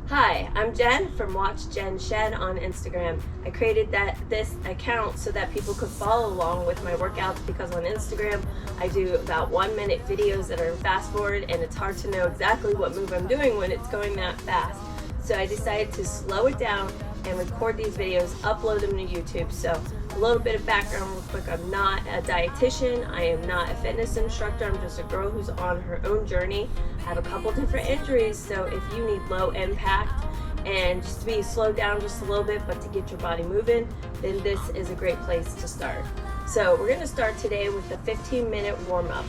Hi, I'm Jen from Watch Jen Shed on Instagram. I created this account so that people could follow along with my workouts, because on Instagram I do about 1-minute videos that are fast forward, and it's hard to know exactly what move I'm doing when it's going that fast. So I decided to slow it down and record these videos, upload them to YouTube. So a little bit of background real quick. I'm not a dietitian. I am not a fitness instructor. I'm just a girl who's on her own journey. I have a couple different injuries, so if you need low impact and just to be slowed down just a little bit, but to get your body moving, then this is a great place to start. So we're going to start today with a 15-minute warm-up,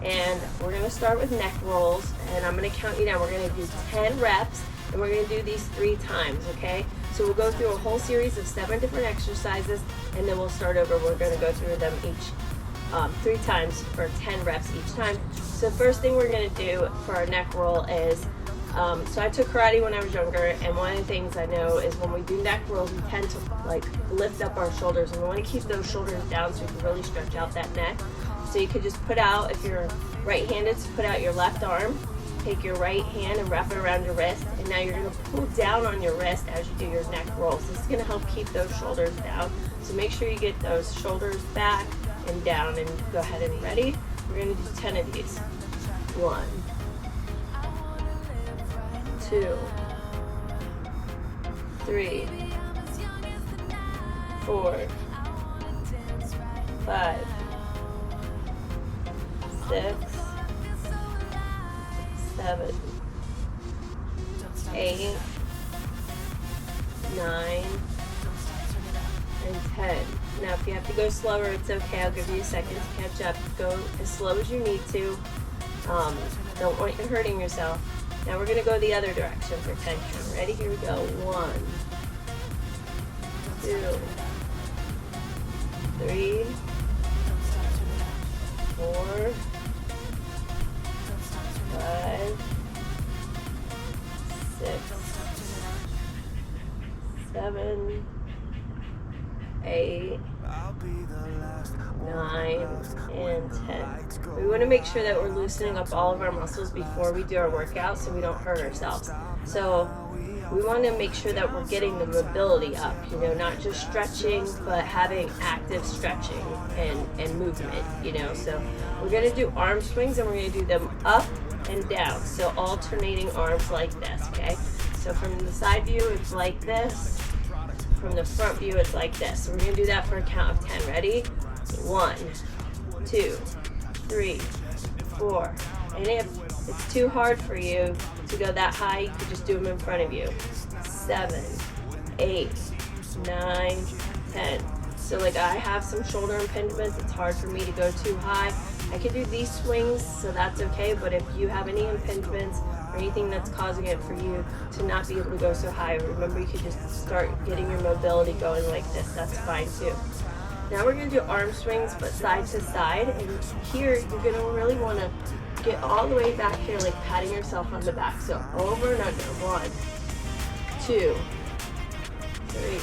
and we're going to start with neck rolls, and I'm going to count you down. We're going to do 10 reps, and we're going to do these 3 times, okay? So we'll go through a whole series of 7 different exercises, and then we'll start over. We're going to go through them each 3 times for 10 reps each time. So the first thing we're going to do for our neck roll is, so I took karate when I was younger, and one of the things I know is when we do neck rolls, we tend to lift up our shoulders, and we want to keep those shoulders down so you can really stretch out that neck. So you could just put out, if you're right-handed, so put out your left arm, take your right hand and wrap it around your wrist, and now you're going to pull down on your wrist as you do your neck rolls. This is going to help keep those shoulders down. So make sure you get those shoulders back and down, and go ahead and ready. We're going to do 10 of these. 1, 2, 3, 4, 5, 6, 7, 8, 9, and 10. Now if you have to go slower, it's okay. I'll give you a second to catch up. Go as slow as you need to. Don't want you hurting yourself. Now we're going to go the other direction for 10 count. Ready? Here we go. 1, 2, 3, 4, 5, 6, 7, 8, 9, and 10. We want to make sure that we're loosening up all of our muscles before we do our workout so we don't hurt ourselves. So we want to make sure that we're getting the mobility up, not just stretching, but having active stretching and movement, So we're going to do arm swings, and we're going to do them up and down. So alternating arms like this, okay? So from the side view, it's like this. From the front view, it's like this. So we're going to do that for a count of 10. Ready? 1, 2, 3, 4. And if it's too hard for you to go that high, you could just do them in front of you. 7, 8, 9, 10. So I have some shoulder impingements. It's hard for me to go too high. I can do these swings, so that's okay. But if you have any impingements or anything that's causing it for you to not be able to go so high, remember you could just start getting your mobility going like this. That's fine too. Now we're going to do arm swings, but side to side. And here you're going to really want to get all the way back here, like patting yourself on the back. So over and under. 1, 2, 3,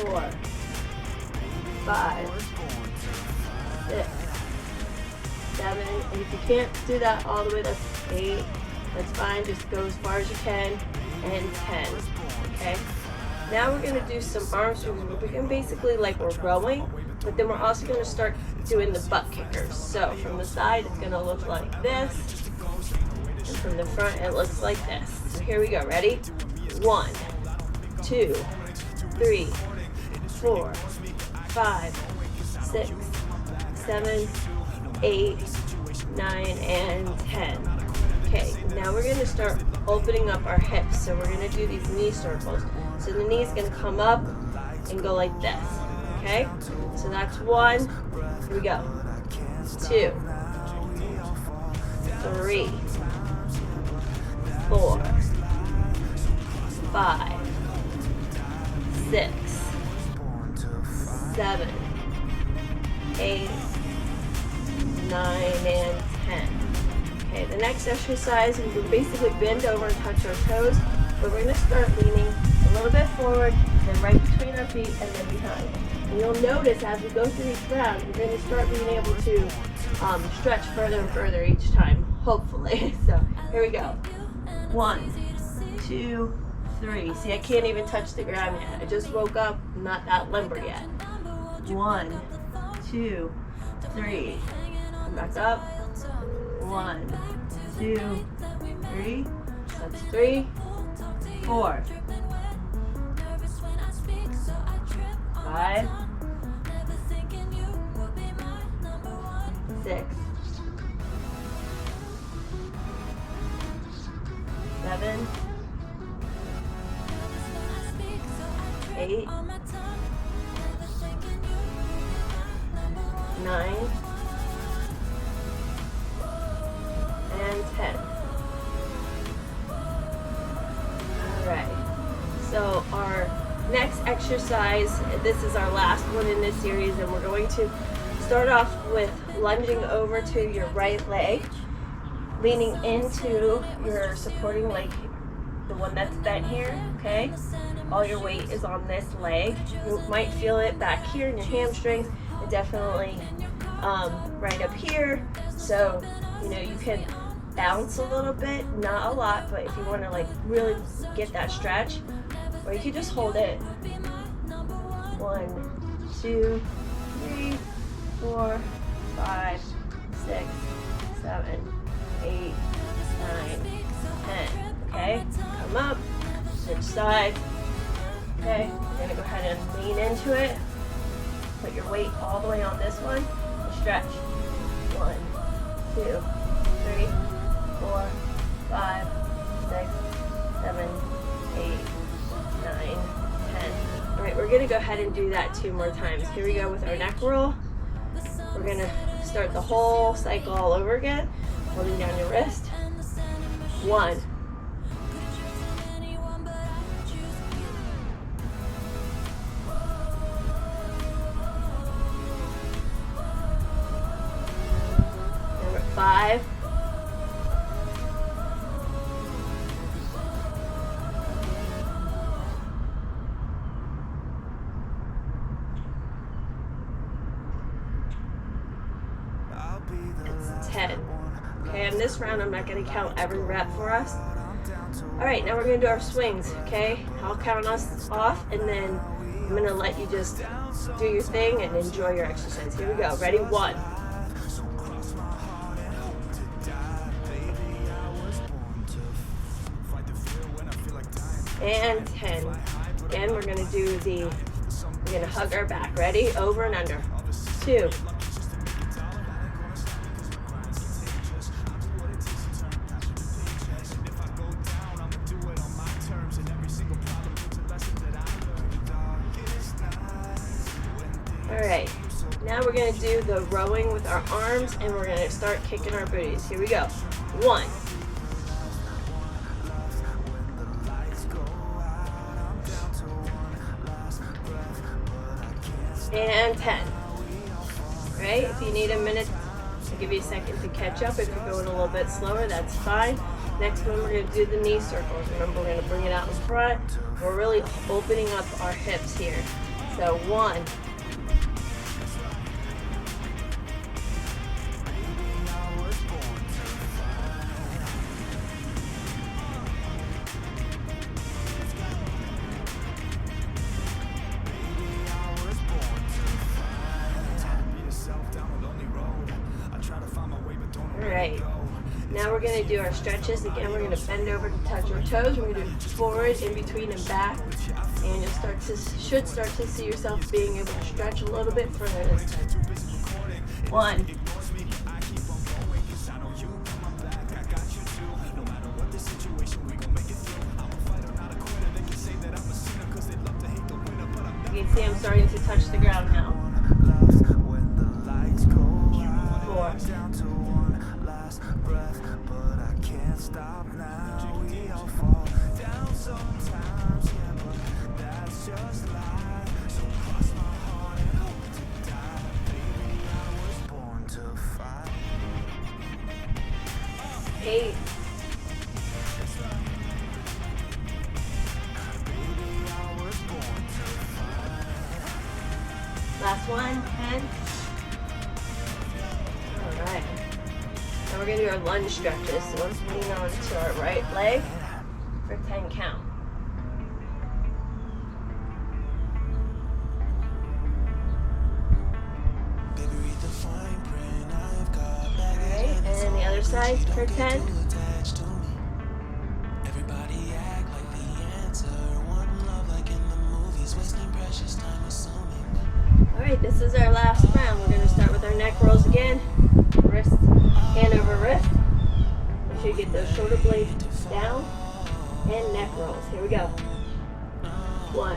4, 5, 6, 7, and if you can't do that all the way, that's 8. That's fine. Just go as far as you can. And 10. Okay. Now we're going to do some arm swings. We're doing basically like we're rowing, but then we're also going to start doing the butt kickers. So from the side, it's going to look like this, and from the front, it looks like this. So here we go. Ready? 1, 2, 3, 4, 5, 6, 7, 8, 9, and 10. Okay, now we're going to start opening up our hips. So we're going to do these knee circles. So the knee is going to come up and go like this. Okay? So that's 1. Here we go. 2, 3, 4, 5, 6, 7, 8, 9, and 10. Okay, the next exercise, we can basically bend over and touch our toes, but we're going to start leaning a little bit forward, then right between our feet, and then behind. And you'll notice as we go through each round, you're going to start being able to stretch further and further each time, hopefully. So here we go. 1, 2, 3. See, I can't even touch the ground yet. I just woke up, I'm not that limber yet. 1, 2, 3. Come back up. 1, 2, 3. That's 3, 4, 5, 6, 7, 8, 9, and 10. Alright, so our next exercise, this is our last one in this series, and we're going to start off with lunging over to your right leg, leaning into your supporting leg, the one that's bent here, okay? All your weight is on this leg. You might feel it back here in your hamstrings, and definitely right up here. So, you know, you can bounce a little bit, not a lot, but if you want to like really get that stretch, or you can just hold it. 1, 2, 3, 4, 5, 6, 7, 8, 9, 10. Okay, come up, switch sides. Okay, you're gonna go ahead and lean into it. Put your weight all the way on this one. And stretch. 1, 2, 3, 4, 5, 6, 7, 8, 9, 10. All right, we're gonna go ahead and do that 2 more times. Here we go with our neck roll. We're gonna start the whole cycle all over again, holding down your wrist. 1, 5, 10. Okay, in this round, I'm not going to count every rep for us. All right, now we're going to do our swings, okay? I'll count us off, and then I'm going to let you just do your thing and enjoy your exercise. Here we go. Ready? 1. And 10. Again, we're going to hug our back. Ready? Over and under. 2. All right, now we're going to do the rowing with our arms, and we're going to start kicking our booties. Here we go. 1. And 10. Right? If you need a minute, I'll give you a second to catch up. If you're going a little bit slower, that's fine. Next one, we're going to do the knee circles. Remember, we're going to bring it out in front. We're really opening up our hips here. So 1. Alright, now we're going to do our stretches. Again, we're going to bend over to touch our toes. We're going to do forward, in between, and back. And you'll should start to see yourself being able to stretch a little bit further this time. 1. 2. You can see I'm starting to touch the ground now. 4. 8. Last one, 10. All right. Now we're gonna do our lunge stretches. So let's lean on to our right leg for 10 count. Alright, and then the other side for 10. Alright, this is our last round. We're going to start with our neck rolls again. Wrist, hand over wrist. Make sure you get those shoulder blades down. And neck rolls. Here we go. 1.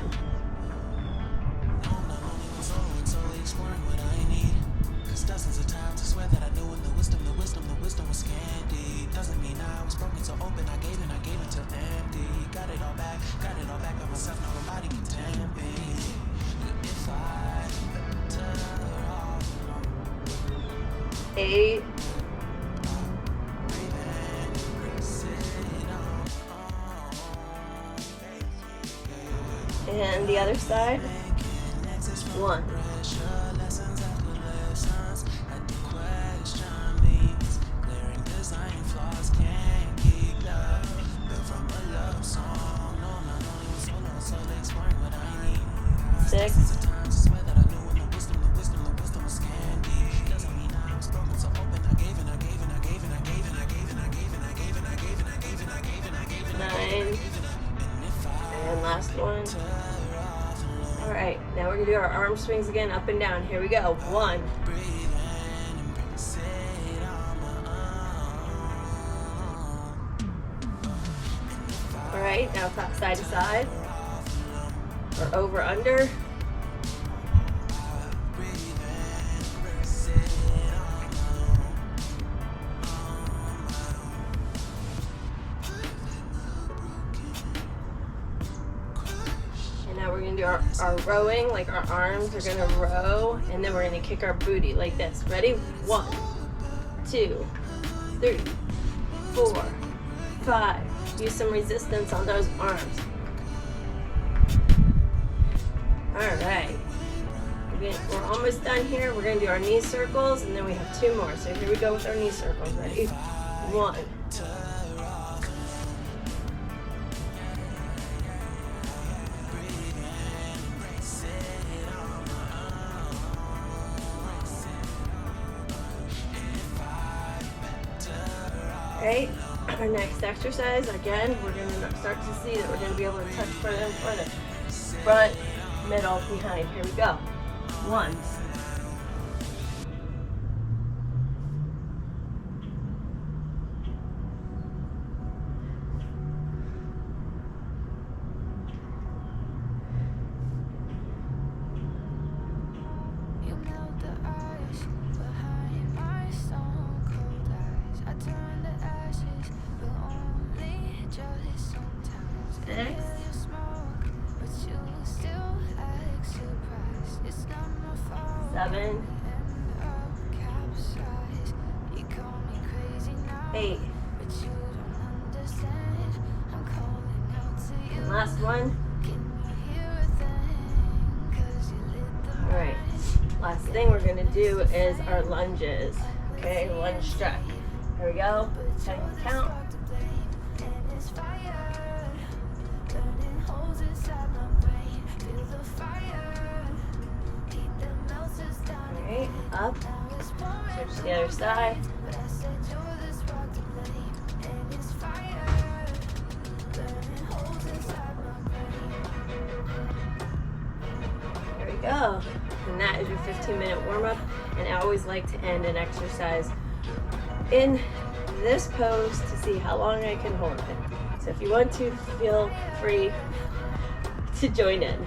8. And the other side. 1. Six. 9. And last one. Alright, now we're going to do our arm swings again, up and down. Here we go. 1. Alright, now side to side. Or over, under. Now we're going to do our rowing, like our arms are going to row, and then we're going to kick our booty like this. Ready? 1, 2, 3, 4, 5. Use some resistance on those arms. Alright. We're almost done here. We're going to do our knee circles, and then we have 2 more. So here we go with our knee circles. Ready? 1. Right, our next exercise, again, we're going to start to see that we're going to be able to touch further and further. Front, middle, behind. Here we go. 1. Seven. 8. And last one. Alright, last thing we're going to do is our lunges. Okay, lunge stretch. Here we go. 10 count. Alright, up. Switch to the other side. There we go. And that is your 15-minute warm-up. And I always like to end an exercise in this pose to see how long I can hold it. So if you want to, feel free to join in.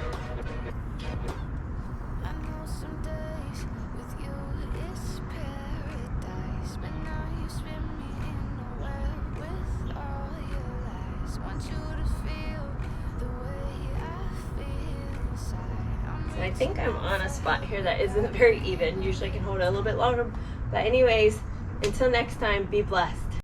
I think I'm on a spot here that isn't very even. Usually I can hold it a little bit longer. But anyways, until next time, be blessed.